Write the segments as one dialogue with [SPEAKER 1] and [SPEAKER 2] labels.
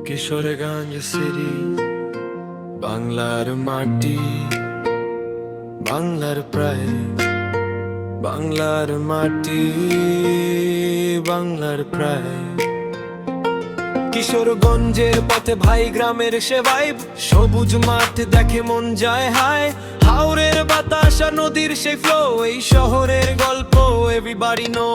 [SPEAKER 1] Kishoreganj city, বাংলার মাটি, বাংলার প্রায়, বাংলার মাটি, বাংলার প্রায়। কিশোরগঞ্জের পথে ভাই গ্রামের সেবাই, সবুজ মাঠ দেখে মন যায় হায়। হাওরের বাতাস আর নদীর সেই ফ্লো, এই শহরের গল্প এভরিবডি নো।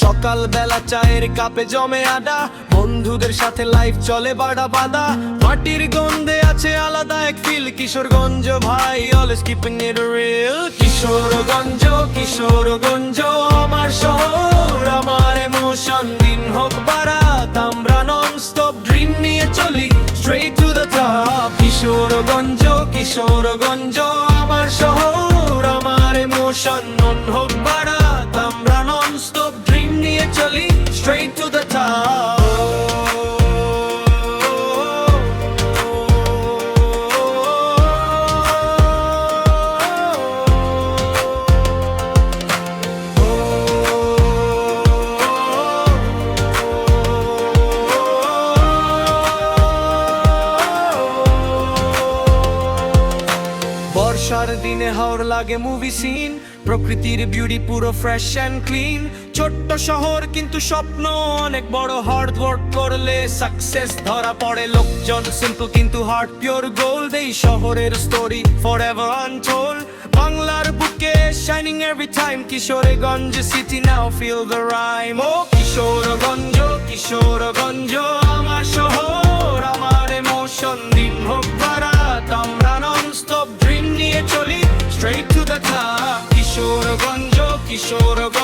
[SPEAKER 1] সকাল বেলা চায়ের কাপে জমে আড্ডা, বন্ধুদের সাথে লাইফ চলে বাড়া বাঁধা। মাটির গন্ধে আছে আলাদা এক ফিল, কিশোরগঞ্জ ভাই অলওয়েজ কিপিং ইট রিয়েল। কিশোরগঞ্জ, কিশোরগঞ্জ আমার শহর, আমার ইমোশন। দিন হোক বারাত, আমরা নন স্টপ ড্রিম নিয়ে চলি straight to the top. Kishoreganj, Kishoreganj আমার শহর, আমার ইমোশন। নন হোক বারাত, আমরা নন স্টপ ড্রিম নিয়ে চলি স্ট্রেট টু দ্য টপ। বর্ষার দিনে হাওর লাগে মুভি সিন, প্রকৃতির বিউটি পুরো ফ্রেশ অ্যান্ড ক্লিন। ছোট্ট শহর কিন্তু স্বপ্ন অনেক বড়, হার্ড ওয়ার্ক করলে সাকসেস ধরা পড়ে। লোকজন সিম্পল কিন্তু হার্ট পিওর গোল্ড, এই শহরের স্টোরি ফরএভার আনটোল্ড। বাংলার বুকে shining every time, Kishoreganj city now feel the rhyme. ও কিশোরগঞ্জ, কিশোরগঞ্জ আমার শহর, আমার ইমোশন। দিন হোক বারাত, আমরা নন স্টপ ড্রিম নিয়ে চলি straight to the top. Kishoreganj, Kishoreganj